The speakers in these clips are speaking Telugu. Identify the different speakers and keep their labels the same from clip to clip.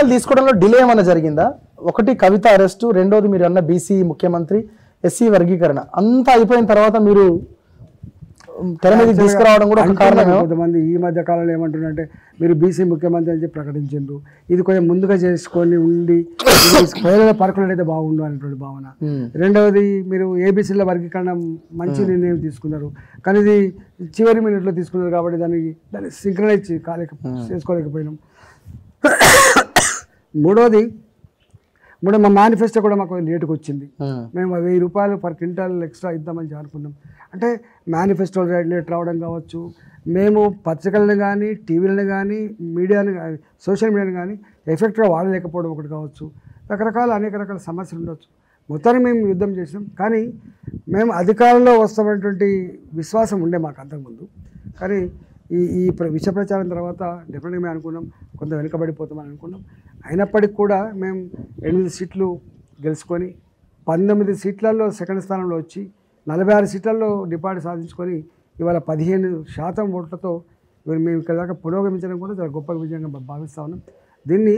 Speaker 1: నిర్ణయాలు తీసుకోవడంలో డిలే ఏమైనా జరిగిందా? ఒకటి కవిత అరెస్టు, రెండోది మీరు అన్న బీసీ ముఖ్యమంత్రి, ఎస్సీ వర్గీకరణ అంతా అయిపోయిన తర్వాత మీరు తెర మీద తీసుకురావడం కూడా ఒక కారణం.
Speaker 2: కొంతమంది ఈ మధ్య కాలంలో ఏమంటున్నారంటే మీరు బీసీ ముఖ్యమంత్రి అని చెప్పి ప్రకటించారు, ఇది కొంచెం ముందుగా చేసుకొని ఉండి ప్రజల పరకులు అయితే బాగుండు అనేటువంటి భావన. రెండవది మీరు ఏబీసీల వర్గీకరణ మంచి నిర్ణయం తీసుకున్నారు, కానీ ఇది చివరి మినిట్లో తీసుకున్నారు కాబట్టి దాన్ని సింక్రనైజ్ చేసుకోలేకపోయినాం. మూడో మా మేనిఫెస్టో కూడా మాకు లేటుకు వచ్చింది. మేము 1000 రూపాయలు పర్ క్వింటాల్ ఎక్స్ట్రా ఇద్దామని అనుకున్నాం. అంటే మేనిఫెస్టో లేట్ రావడం కావచ్చు, మేము పత్రికలను కానీ టీవీలను కానీ మీడియాని కానీ సోషల్ మీడియాని కానీ ఎఫెక్ట్గా వాడలేకపోవడం ఒకటి కావచ్చు, అనేక రకాల సమస్యలు ఉండవచ్చు. మొత్తాన్ని మేము యుద్ధం చేసాం, కానీ మేము అధికారంలో వస్తామనేటువంటి విశ్వాసం ఉండే మాకు అంతకుముందు. కానీ ఈ విష ప్రచారం తర్వాత డెఫినెట్గా మేము అనుకున్నాం కొంత వెనుకబడిపోతామని అనుకున్నాం. అయినప్పటికీ కూడా మేము 8 సీట్లు గెలుచుకొని 19 సీట్లలో సెకండ్ స్థానంలో వచ్చి 46 సీట్లలో డిపాజిట్ సాధించుకొని ఇవాళ 15% ఓట్లతో మేము ఇక్కడ దాకా పురోగమించడం కూడా చాలా గొప్ప విజయంగా భావిస్తూ ఉన్నాం. దీన్ని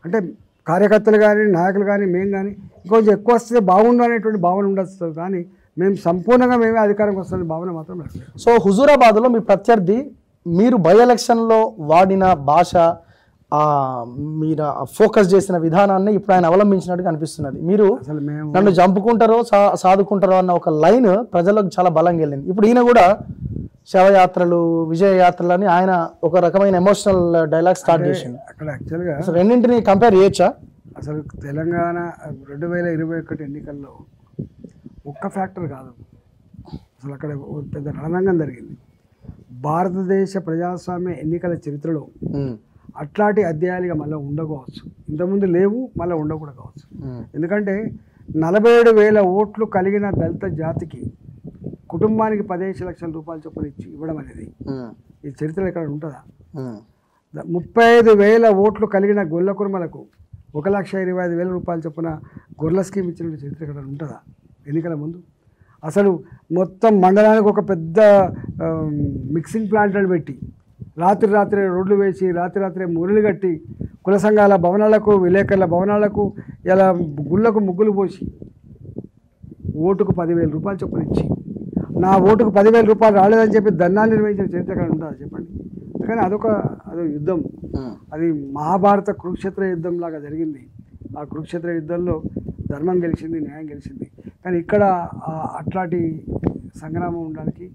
Speaker 2: అంటే కార్యకర్తలు కానీ నాయకులు కానీ మేము కానీ ఇంకొంచెం ఎక్కువ వస్తే బాగుండు అనేటువంటి భావన ఉండొచ్చు, కానీ మేము సంపూర్ణంగా మేమే అధికారంకి వస్తున్న భావన మాత్రం లేదు.
Speaker 1: సో హుజూరాబాద్లో మీ ప్రత్యర్థి మీరు బై ఎలక్షన్లో వాడిన భాష, మీరు ఫోకస్ చేసిన విధానాన్ని ఇప్పుడు ఆయన అవలంబించినట్టుగా అనిపిస్తున్నది. మీరు నన్ను చంపుకుంటారో సాదుకుంటారో అన్న ఒక లైన్ ప్రజలకు చాలా బలంగా వెళ్ళింది. ఇప్పుడు ఈయన కూడా శవయాత్రలు, విజయయాత్రలు అని ఆయన ఒక రకమైన ఎమోషనల్ డైలాగ్ స్టార్ట్ చేసింది.
Speaker 2: అక్కడ యాక్చువల్గా
Speaker 1: అసలు రెండింటిని కంపేర్ చేయొచ్చా?
Speaker 2: అసలు తెలంగాణ 2021 ఎన్నికల్లో ఒక్క ఫ్యాక్టర్ కాదు, అసలు అక్కడ పెద్ద రణరంగం జరిగింది. భారతదేశ ప్రజాస్వామ్య ఎన్నికల చరిత్రలో అట్లాంటి అధ్యాయాలుగా మళ్ళీ ఉండకపోవచ్చు, ఇంతకుముందు లేవు, మళ్ళీ ఉండకూడదు కావచ్చు. ఎందుకంటే 47,000 ఓట్లు కలిగిన దళిత జాతికి కుటుంబానికి 15 లక్షల రూపాయలు చొప్పున ఇవ్వడం అనేది ఈ చరిత్ర ఎక్కడ ఉంటుందా? 35,000 ఓట్లు కలిగిన గొల్ల కుర్మలకు 1,25,000 రూపాయలు చొప్పున గొర్రెల స్కీమ్ ఇచ్చిన చరిత్ర ఎక్కడ ఉంటుందా ఎన్నికల ముందు? అసలు మొత్తం మండలానికి ఒక పెద్ద మిక్సింగ్ ప్లాంట్లను పెట్టి రాత్రి రోడ్లు వేసి రాత్రి మురులు కట్టి కుల సంఘాల భవనాలకు, విలేకరుల భవనాలకు, ఇలా గుళ్ళకు ముగ్గులు పోసి ఓటుకు 10,000 రూపాయలు చొప్పున ఇచ్చి నా ఓటుకు 10,000 రూపాయలు రాలేదని చెప్పి దండాన్ని నిర్వహించిన చరిత్ర ఎక్కడ ఉంటుందా చెప్పండి. కానీ అదో యుద్ధం, అది మహాభారత కురుక్షేత్ర యుద్ధం లాగా జరిగింది. ఆ కురుక్షేత్ర యుద్ధంలో ధర్మం గెలిచింది, న్యాయం గెలిచింది. కానీ ఇక్కడ అట్లాంటి సంగ్రామం ఉండడానికి,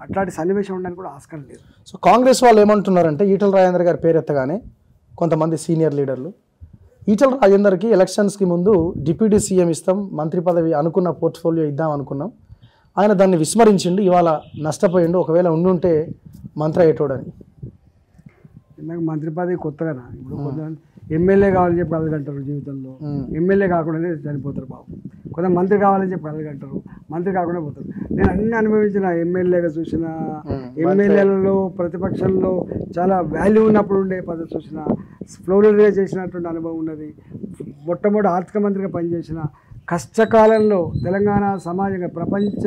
Speaker 2: అట్లాంటి సన్నివేశం ఉండడానికి కూడా ఆస్కారం లేదు.
Speaker 1: సో కాంగ్రెస్ వాళ్ళు ఏమంటున్నారంటే ఈటల రాజేందర్ గారి పేరు ఎత్తగానే కొంతమంది సీనియర్ లీడర్లు ఈటల రాజేందర్కి ఎలక్షన్స్కి ముందు డిప్యూటీ సీఎం ఇస్తాం, మంత్రి పదవి అనుకున్న పోర్ట్ఫోలియో ఇద్దాం అనుకున్నాం, ఆయన దాన్ని విస్మరించిండు, ఇవాళ నష్టపోయిండు, ఒకవేళ ఉండుంటే మంత్రి అయ్యేటోడని.
Speaker 2: నాకు మంత్రి పదవి కొత్తగా, ఇప్పుడు కొంతమంది ఎమ్మెల్యే కావాలని చెప్పి కలగంటారు జీవితంలో, ఎమ్మెల్యే కాకుండానే చనిపోతారు బాబు. కొంత మంత్రి కావాలని చెప్పి కలగంటారు, మంత్రి కాకుండా పోతారు. నేను అన్ని అనుభవించిన, ఎమ్మెల్యేగా చూసిన, ఎమ్మెల్యేలలో ప్రతిపక్షంలో చాలా వాల్యూ ఉన్నప్పుడు ఉండే పదవి చూసిన, ఫ్లోరీగా చేసినటువంటి అనుభవం ఉన్నది. మొట్టమొదటి ఆర్థిక మంత్రిగా పనిచేసిన, కష్టకాలంలో తెలంగాణ సమాజంగా ప్రపంచ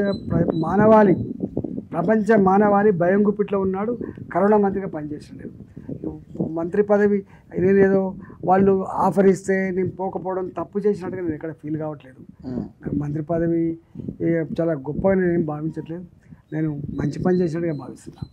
Speaker 2: మానవాళి భయం గుప్పిట్లో ఉన్నాడు, కరోనా మంత్రిగా పనిచేసిన. మంత్రి పదవి నేనేదో వాళ్ళు ఆఫర్ ఇస్తే నేను పోకపోవడం తప్పు చేసినట్టుగా నేను ఎక్కడ ఫీల్ కావట్లేదు. మంత్రి పదవి చాలా గొప్పగా నేను భావించట్లేదు, నేను మంచి పని చేసినట్టుగా భావిస్తున్నాను.